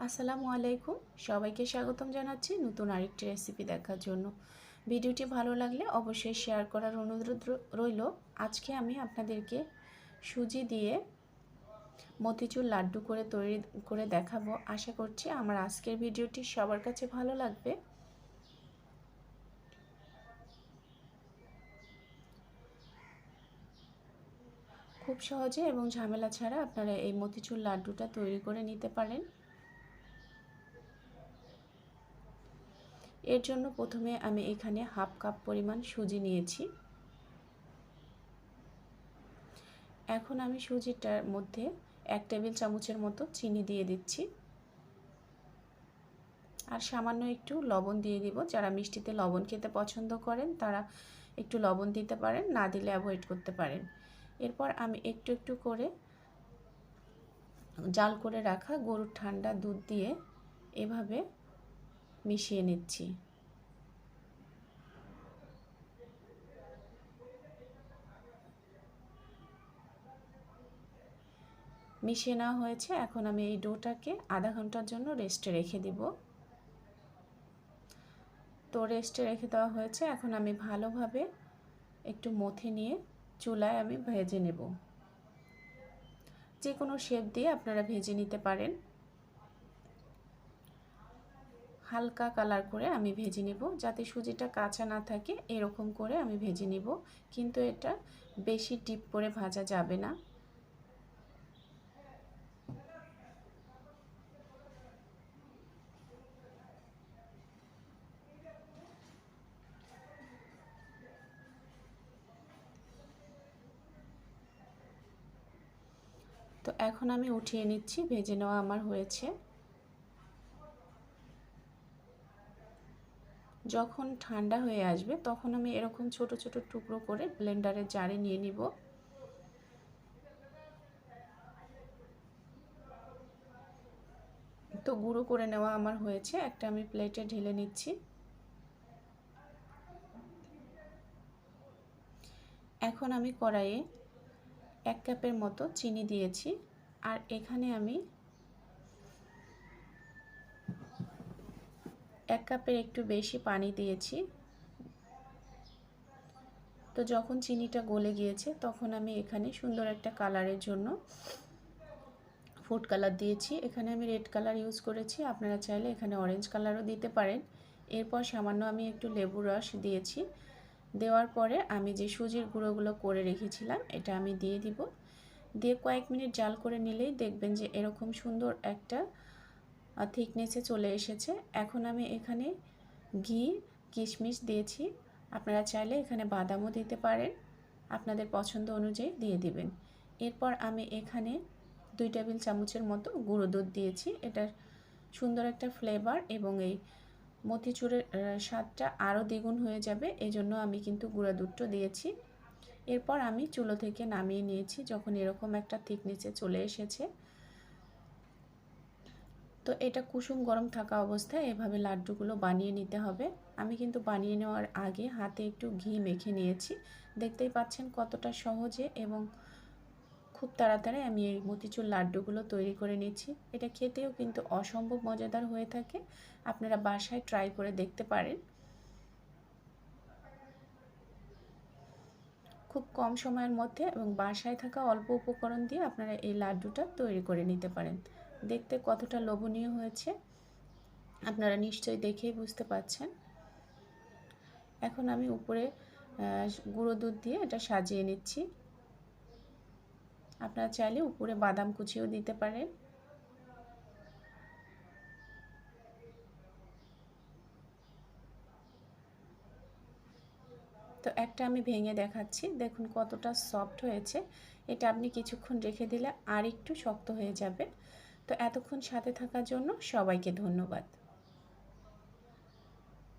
আসসালামু আলাইকুম, সবাইকে স্বাগতম জানাচ্ছি নতুন আরেকটি রেসিপি দেখার জন্য। ভিডিওটি ভালো লাগলে অবশ্যই শেয়ার করার অনুরোধ রইল। আজকে আমি আপনাদেরকে সুজি দিয়ে মতিচুর লাড্ডু তৈরি করে দেখাবো। আশা করছি আমার আজকের ভিডিওটি সবার কাছে ভালো লাগবে। খুব সহজে এবং ঝামেলা ছাড়া আপনারা এই মতিচুর লাড্ডুটা তৈরি করে নিতে পারেন। এর জন্য প্রথমে আমি এখানে হাফ কাপ পরিমাণ সুজি নিয়েছি। এখন আমি সুজিটার মধ্যে 1 টেবিল চামচের মতো চিনি দিয়ে দিচ্ছি আর সামান্য একটু লবণ দিয়ে দিব। যারা মিষ্টিতে লবণ খেতে পছন্দ করেন তারা একটু লবণ দিতে পারেন, না দিলে অ্যাভয়েড করতে পারেন। এরপর আমি একটু একটু করে জাল করে রাখা গরুর ঠান্ডা দুধ দিয়ে এভাবে মিশিয়ে নিচ্ছি। মিশিয়ে নেওয়া হয়েছে। এখন আমি এই ডোটাকে আধা ঘন্টার জন্য রেস্টে রেখে দিব। তো রেস্টে রেখে দেওয়া হয়েছে। এখন আমি ভালোভাবে একটু মথে নিয়ে চুলায় আমি ভেজে নেব। যে কোনো শেপ দিয়ে আপনারা ভেজে নিতে পারেন। হালকা কালার করে আমি ভেজে নেব, যাতে সুজিটা কাঁচা না থাকে। এরকম করে আমি ভেজে নেব, কিন্তু এটা বেশি ডিপ করে ভাজা যাবে না। তো এখন আমি উঠিয়ে নিচ্ছি, ভেজে নেওয়া আমার হয়েছে। যখন ঠান্ডা হয়ে আসবে তখন আমি এরকম ছোট ছোট টুকরো করে ব্লেন্ডারের জারে নিয়ে নিব। তো গুঁড়ো করে নেওয়া আমার হয়েছে। একটা আমি প্লেটে ঢেলে নিচ্ছি। এখন আমি কড়াইয়ে 1 কাপের মতো চিনি দিয়েছি আর এখানে আমি 1 কাপের একটু বেশি পানি দিয়েছি। তো যখন চিনিটা গলে গিয়েছে তখন আমি এখানে সুন্দর একটা কালারের জন্য ফুড কালার দিয়েছি। এখানে আমি রেড কালার ইউজ করেছি, আপনারা চাইলে এখানে অরেঞ্জ কালারও দিতে পারেন। এরপর সামান্য আমি একটু লেবু রস দিয়েছি। দেওয়ার পরে আমি যে সুজির গুঁড়োগুলো করে রেখেছিলাম এটা আমি দিয়ে দিব। দিয়ে কয়েক মিনিট জাল করে নিলেই দেখবেন যে এরকম সুন্দর একটা থিকনেসে চলে এসেছে। এখন আমি এখানে ঘি কিশমিশ দিয়েছি, আপনারা চাইলে এখানে বাদামও দিতে পারেন, আপনাদের পছন্দ অনুযায়ী দিয়ে দিবেন। এরপর আমি এখানে 2 টেবিল চামচের মতো গুঁড়ো দুধ দিয়েছি। এটার সুন্দর একটা ফ্লেভার এবং এই মতিচুরের স্বাদটা আরও দ্বিগুণ হয়ে যাবে, এজন্য আমি কিন্তু গুঁড়া দুধটা দিয়েছি। এরপর আমি চুলো থেকে নামিয়ে নিয়েছি যখন এরকম একটা থিকনেসে চলে এসেছে। তো এটা কুসুম গরম থাকা অবস্থায় এভাবে লাড্ডুগুলো বানিয়ে নিতে হবে। আমি কিন্তু বানিয়ে নেওয়ার আগে হাতে একটু ঘি মেখে নিয়েছি। দেখতেই পাচ্ছেন কতটা সহজে এবং খুব তাড়াতাড়ি আমি এই মতিচুর লাড্ডুগুলো তৈরি করে নিচ্ছি। এটা খেতেও কিন্তু অসম্ভব মজাদার হয়ে থাকে, আপনারা বাসায় ট্রাই করে দেখতে পারেন। খুব কম সময়ের মধ্যে এবং বাসায় থাকা অল্প উপকরণ দিয়ে আপনারা এই লাড্ডুটা তৈরি করে নিতে পারেন। দেখতে কতটা লোভনীয় হয়েছে আপনারা নিশ্চয়ই দেখেই বুঝতে পারছেন। এখন আমি উপরে গুঁড়ো দুধ দিয়ে এটা সাজিয়ে নিচ্ছি। আপনারা চাইলে উপরে বাদাম কুচিও দিতে পারেন। তো একটা আমি ভেঙে দেখাচ্ছি, দেখুন কতটা সফট হয়েছে। এটা আপনি কিছুক্ষণ রেখে দিলে আর একটু শক্ত হয়ে যাবে। তো এতক্ষণ সাথে থাকার জন্য সবাইকে ধন্যবাদ।